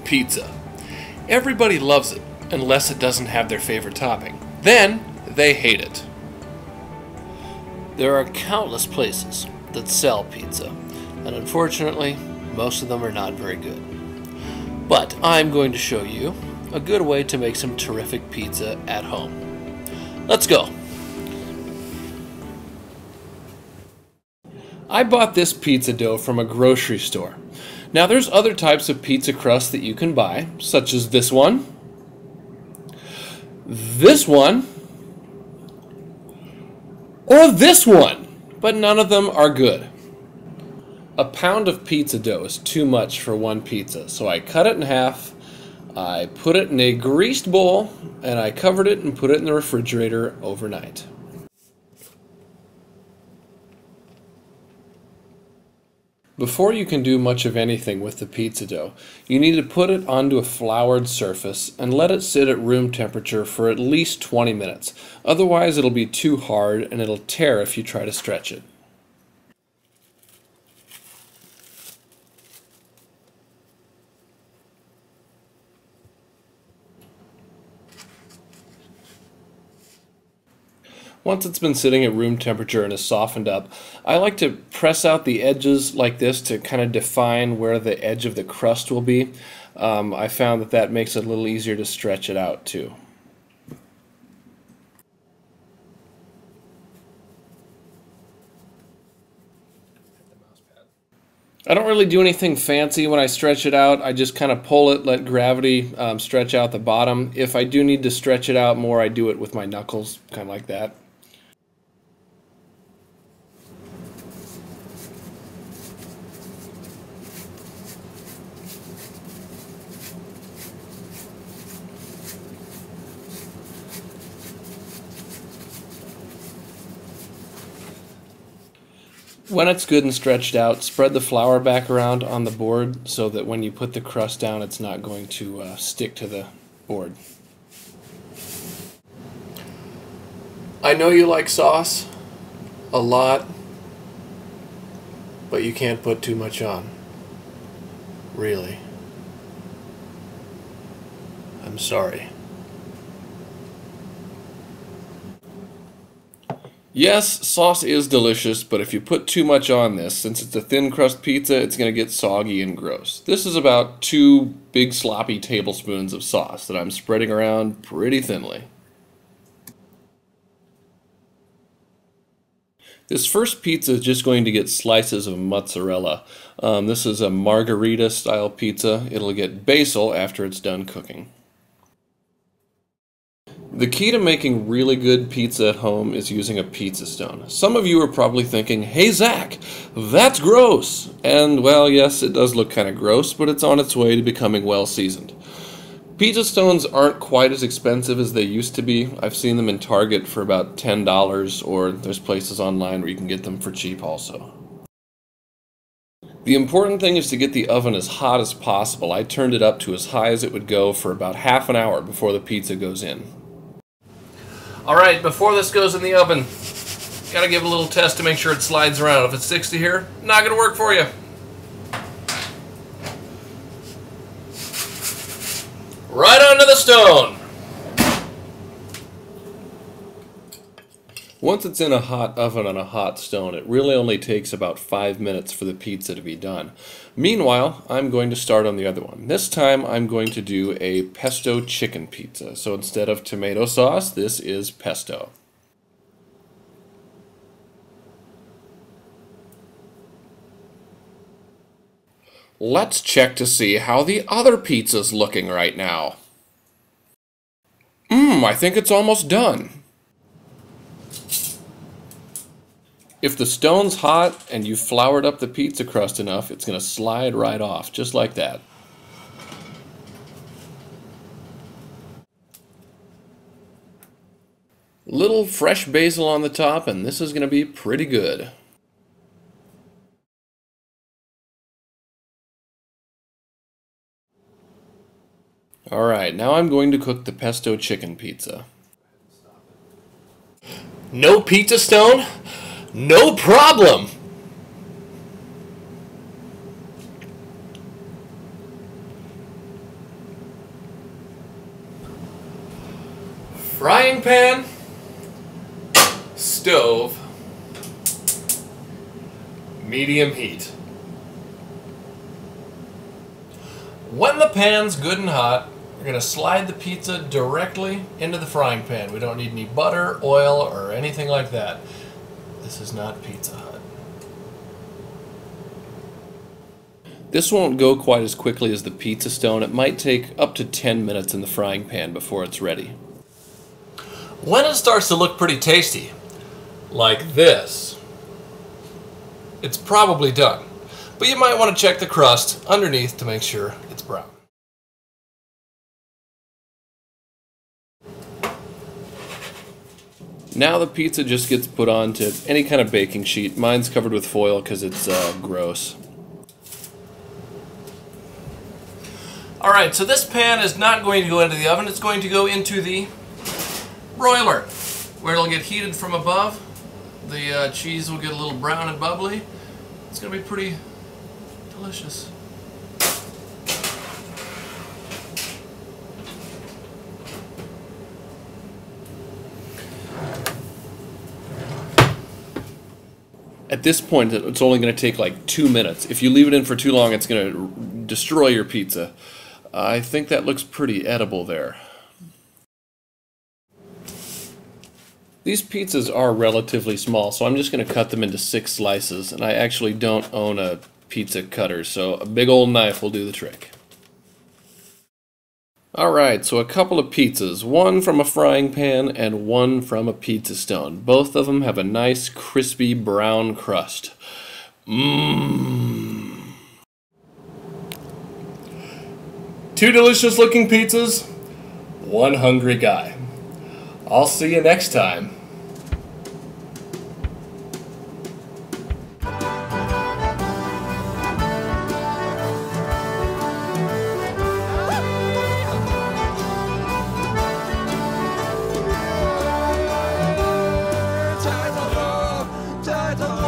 Pizza. Everybody loves it, unless it doesn't have their favorite topping. Then, they hate it. There are countless places that sell pizza, and unfortunately, most of them are not very good. But I'm going to show you a good way to make some terrific pizza at home. Let's go! I bought this pizza dough from a grocery store. Now there's other types of pizza crust that you can buy, such as this one, or this one, but none of them are good. A pound of pizza dough is too much for one pizza, so I cut it in half, I put it in a greased bowl, and I covered it and put it in the refrigerator overnight. Before you can do much of anything with the pizza dough, you need to put it onto a floured surface and let it sit at room temperature for at least 20 minutes. Otherwise it'll be too hard and it'll tear if you try to stretch it. Once it's been sitting at room temperature and is softened up, I like to press out the edges like this to kind of define where the edge of the crust will be. I found that that makes it a little easier to stretch it out too. I don't really do anything fancy when I stretch it out. I just kind of pull it, let gravity stretch out the bottom. If I do need to stretch it out more, I do it with my knuckles, kind of like that. When it's good and stretched out, spread the flour back around on the board so that when you put the crust down, it's not going to stick to the board. I know you like sauce a lot, but you can't put too much on. Really. I'm sorry. Yes, sauce is delicious, but if you put too much on this, since it's a thin crust pizza, it's going to get soggy and gross. This is about 2 big sloppy tablespoons of sauce that I'm spreading around pretty thinly. This first pizza is just going to get slices of mozzarella. This is a margarita style pizza. It'll get basil after it's done cooking. The key to making really good pizza at home is using a pizza stone. Some of you are probably thinking, hey Zach, that's gross! And well, yes, it does look kind of gross, but it's on its way to becoming well seasoned. Pizza stones aren't quite as expensive as they used to be. I've seen them in Target for about $10, or there's places online where you can get them for cheap also. The important thing is to get the oven as hot as possible. I turned it up to as high as it would go for about half an hour before the pizza goes in. Alright, before this goes in the oven, gotta give it a little test to make sure it slides around. If it sticks to here, not gonna work for you. Right onto the stone! Once it's in a hot oven on a hot stone, it really only takes about 5 minutes for the pizza to be done. Meanwhile, I'm going to start on the other one. This time I'm going to do a pesto chicken pizza. So instead of tomato sauce, this is pesto. Let's check to see how the other pizza's looking right now. I think it's almost done. If the stone's hot and you've floured up the pizza crust enough, it's going to slide right off, just like that. Little fresh basil on the top, and this is going to be pretty good. Alright, now I'm going to cook the pesto chicken pizza. No pizza stone? No problem! pan, stove, medium heat. When the pan's good and hot, we're going to slide the pizza directly into the frying pan. We don't need any butter, oil, or anything like that. This is not Pizza Hut. This won't go quite as quickly as the pizza stone. It might take up to 10 minutes in the frying pan before it's ready. When it starts to look pretty tasty, like this, it's probably done. But you might want to check the crust underneath to make sure it's brown. Now the pizza just gets put onto any kind of baking sheet. Mine's covered with foil because it's gross. Alright, so this pan is not going to go into the oven. It's going to go into the broiler, where it'll get heated from above. The cheese will get a little brown and bubbly. It's going to be pretty delicious. At this point, it's only going to take like 2 minutes. If you leave it in for too long, it's going to destroy your pizza. I think that looks pretty edible there. These pizzas are relatively small, so I'm just going to cut them into 6 slices, and I actually don't own a pizza cutter, so a big old knife will do the trick. Alright, so a couple of pizzas, one from a frying pan and one from a pizza stone. Both of them have a nice crispy brown crust. Mmm. 2 delicious looking pizzas, 1 hungry guy. I'll see you next time. Untitled